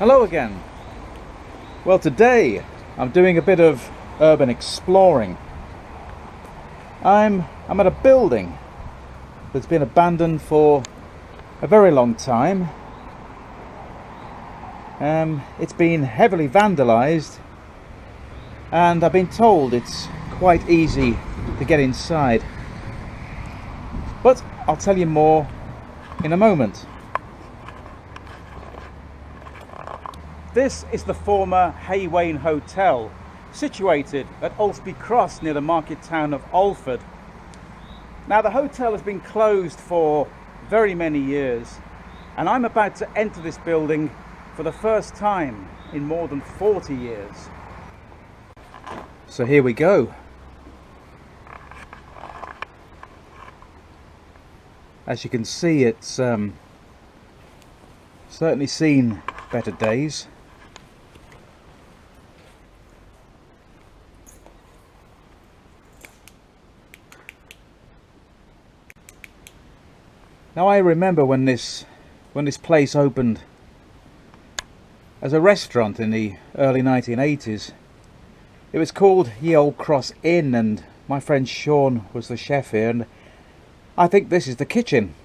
Hello again. Well, today I'm doing a bit of urban exploring. I'm at a building that's been abandoned for a very long time. It's been heavily vandalized, and I've been told it's quite easy to get inside. But I'll tell you more in a moment. This is the former Heywayne Motel, situated at Ulceby Cross near the market town of Alford. Now, the hotel has been closed for very many years, and I'm about to enter this building for the first time in more than 40 years. So here we go. As you can see, it's certainly seen better days. Now, I remember when this place opened as a restaurant in the early 1980s. It was called Ye Old Cross Inn, and my friend Sean was the chef here, and I think this is the kitchen.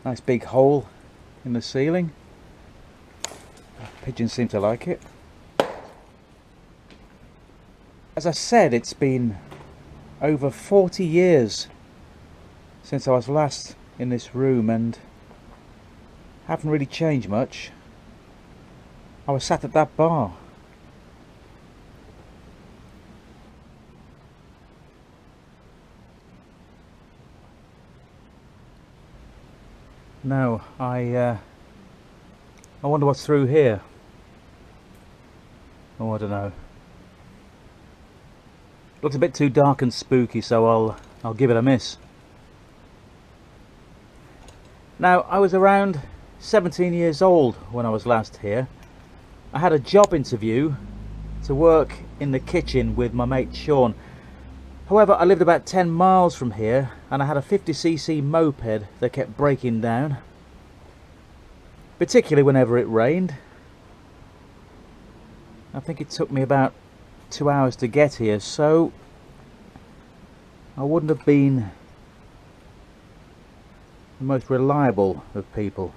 Nice big hole in the ceiling. Pigeons seem to like it. As I said, it's been over 40 years since I was last in this room, and haven't really changed much. I was sat at that bar. Now, I wonder what's through here. Oh, I don't know. Looks a bit too dark and spooky, so I'll give it a miss. Now, I was around 17 years old when I was last here. I had a job interview to work in the kitchen with my mate Sean. However, I lived about 10 miles from here, and I had a 50cc moped that kept breaking down, particularly whenever it rained. I think it took me about 2 hours to get here, so I wouldn't have been the most reliable of people.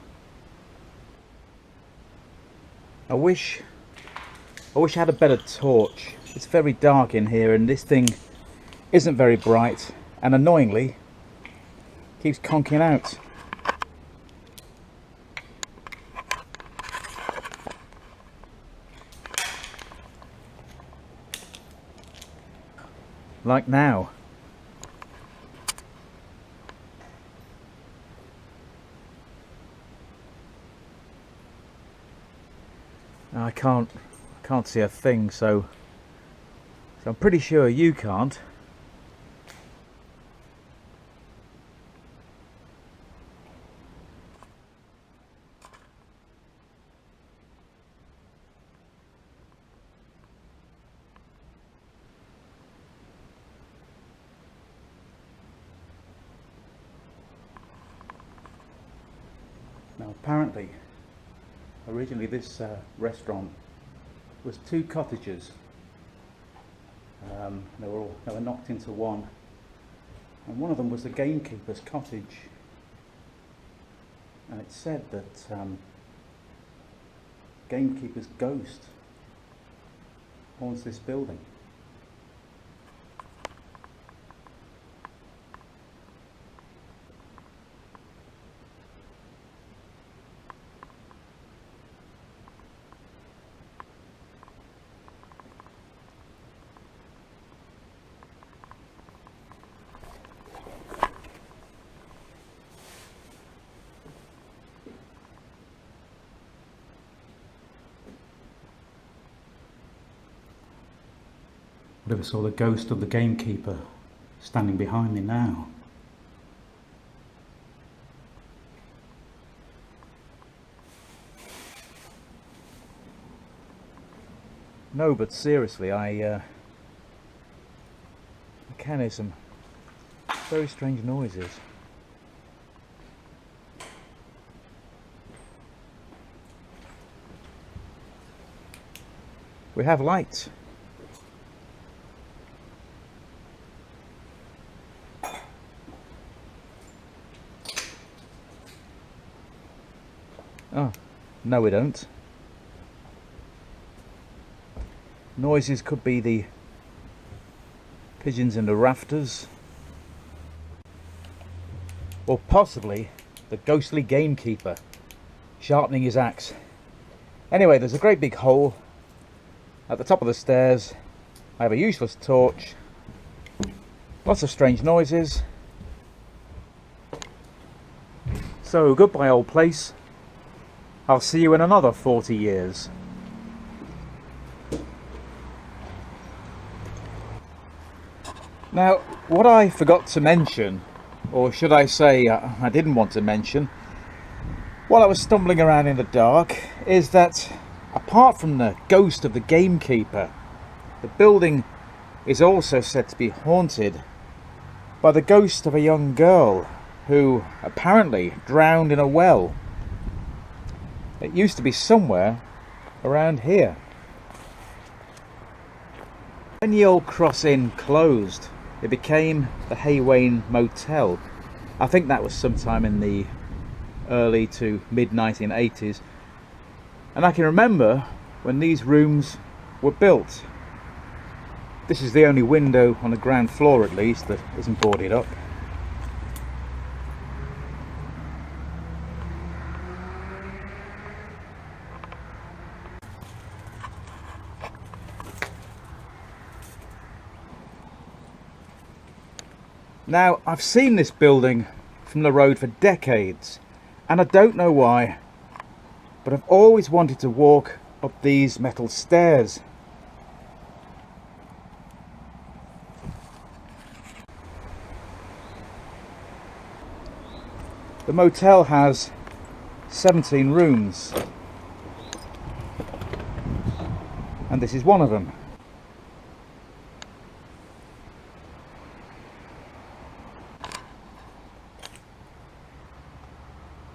I wish I had a better torch. It's very dark in here, and this thing isn't very bright, and annoyingly keeps conking out. Like now. I can't see a thing, so I'm pretty sure you can't. Now, apparently, originally this restaurant was two cottages. They were knocked into one, and one of them was the gamekeeper's cottage. And it said that gamekeeper's ghost haunts this building. I never saw the ghost of the gamekeeper standing behind me now. No, but seriously, I can hear some very strange noises. We have lights. Oh, no we don't. Noises could be the pigeons in the rafters, or possibly the ghostly gamekeeper sharpening his axe. Anyway, there's a great big hole at the top of the stairs. I have a useless torch, lots of strange noises. So goodbye old place, I'll see you in another 40 years. Now, what I forgot to mention, or should I say I didn't want to mention, while I was stumbling around in the dark, is that apart from the ghost of the gamekeeper, the building is also said to be haunted by the ghost of a young girl who apparently drowned in a well. It used to be somewhere around here. When the old Cross Inn closed, it became the Heywayne Motel. I think that was sometime in the early to mid 1980s. And I can remember when these rooms were built. This is the only window on the ground floor, at least, that isn't boarded up. Now, I've seen this building from the road for decades, and I don't know why, but I've always wanted to walk up these metal stairs. The motel has 17 rooms, and this is one of them.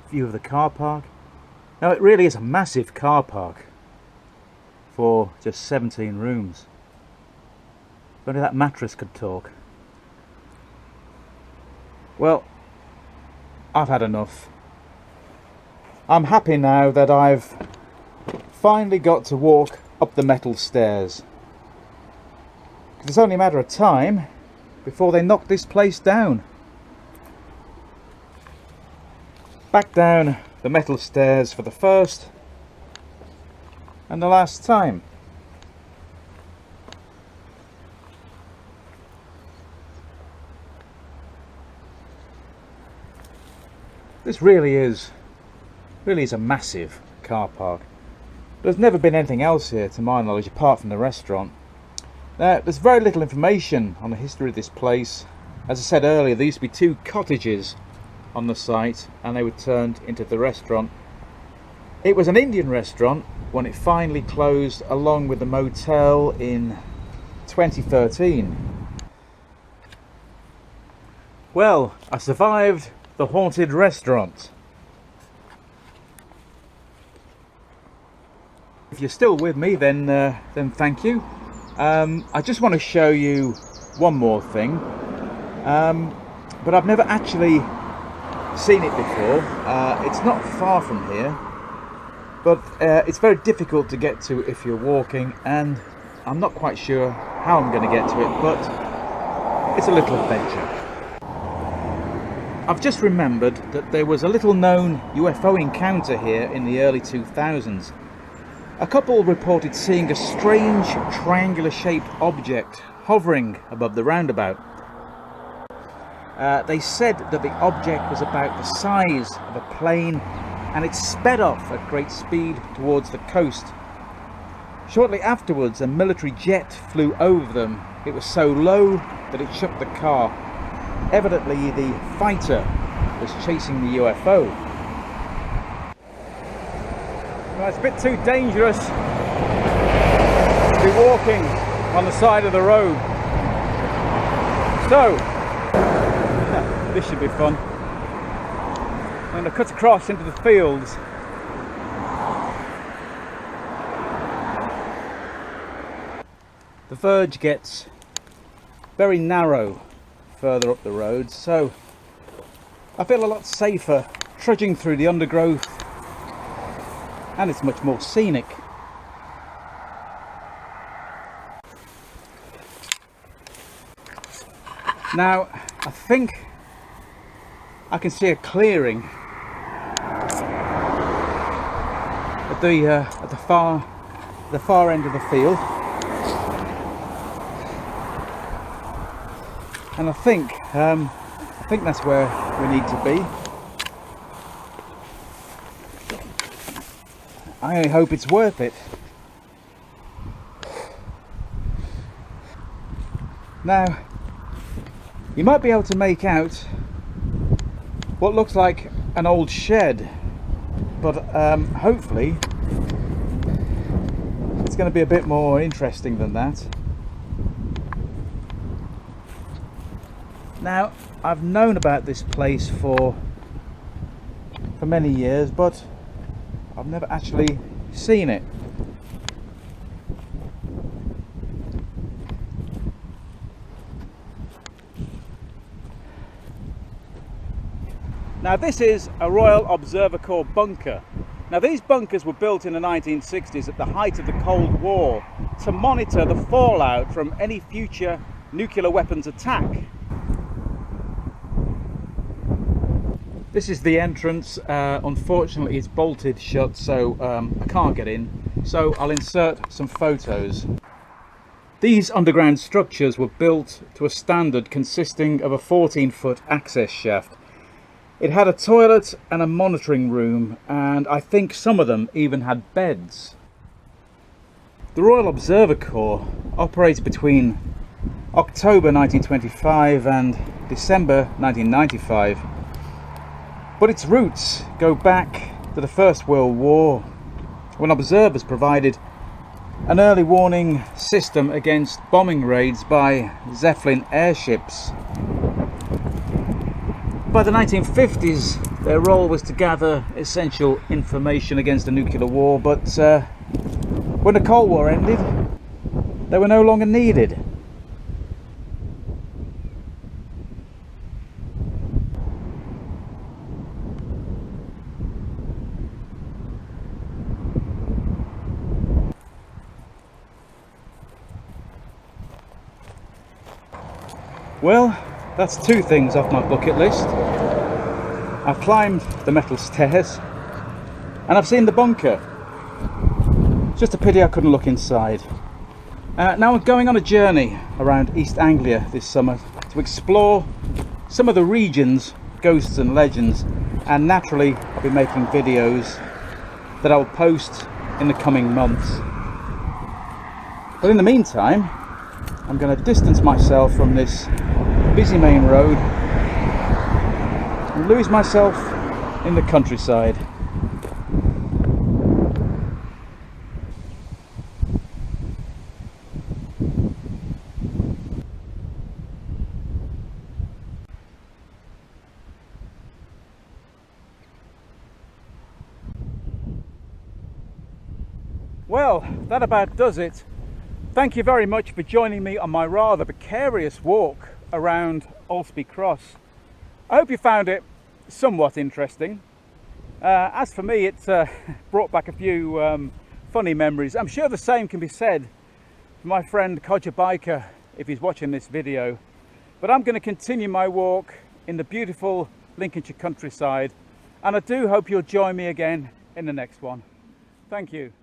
View of the car park. Now it really is a massive car park for just 17 rooms. If only that mattress could talk. Well, I've had enough. I'm happy now that I've finally got to walk up the metal stairs. It's only a matter of time before they knock this place down. Back down the metal stairs for the first and the last time. This really is a massive car park. There's never been anything else here to my knowledge apart from the restaurant. Now, there's very little information on the history of this place. As I said earlier, there used to be 2 cottages on the site and they were turned into the restaurant. It was an Indian restaurant when it finally closed along with the motel in 2013. Well, I survived the haunted restaurant. If you're still with me, then thank you. I just want to show you one more thing, but I've never actually seen it before. It's not far from here, but it's very difficult to get to if you're walking, and I'm not quite sure how I'm going to get to it, but it's a little adventure. I've just remembered that there was a little known UFO encounter here in the early 2000s. A couple reported seeing a strange triangular shaped object hovering above the roundabout. They said that the object was about the size of a plane and it sped off at great speed towards the coast. Shortly afterwards, a military jet flew over them. It was so low that it shook the car. Evidently, the fighter was chasing the UFO. Well, it's a bit too dangerous to be walking on the side of the road. So, this should be fun. I'm going to cut across into the fields. The verge gets very narrow further up the road, so I feel a lot safer trudging through the undergrowth, and it's much more scenic. Now, I think I can see a clearing at the far end of the field, and I think that's where we need to be. I hope it's worth it. Now, you might be able to make out what looks like an old shed, but hopefully it's going to be a bit more interesting than that. Now, I've known about this place for many years, but I've never actually seen it. Now, this is a Royal Observer Corps bunker. Now, these bunkers were built in the 1960s at the height of the Cold War to monitor the fallout from any future nuclear weapons attack. This is the entrance. Unfortunately, it's bolted shut, so I can't get in. So I'll insert some photos. These underground structures were built to a standard consisting of a 14-foot access shaft. It had a toilet and a monitoring room, and I think some of them even had beds. The Royal Observer Corps operates between October 1925 and December 1995, but its roots go back to the First World War, when observers provided an early warning system against bombing raids by Zeppelin airships. By the 1950s, their role was to gather essential information against a nuclear war, but when the Cold War ended, they were no longer needed. Well, that's two things off my bucket list. I've climbed the metal stairs and I've seen the bunker. It's just a pity I couldn't look inside. Now I'm going on a journey around East Anglia this summer to explore some of the region's ghosts and legends, and naturally I'll be making videos that I'll post in the coming months. But in the meantime, I'm going to distance myself from this busy main road and lose myself in the countryside. Well, that about does it. Thank you very much for joining me on my rather precarious walk around Ulceby Cross. I hope you found it somewhat interesting. As for me, it's brought back a few funny memories. I'm sure the same can be said for my friend Codger Biker if he's watching this video. But I'm going to continue my walk in the beautiful Lincolnshire countryside, and I do hope you'll join me again in the next one. Thank you.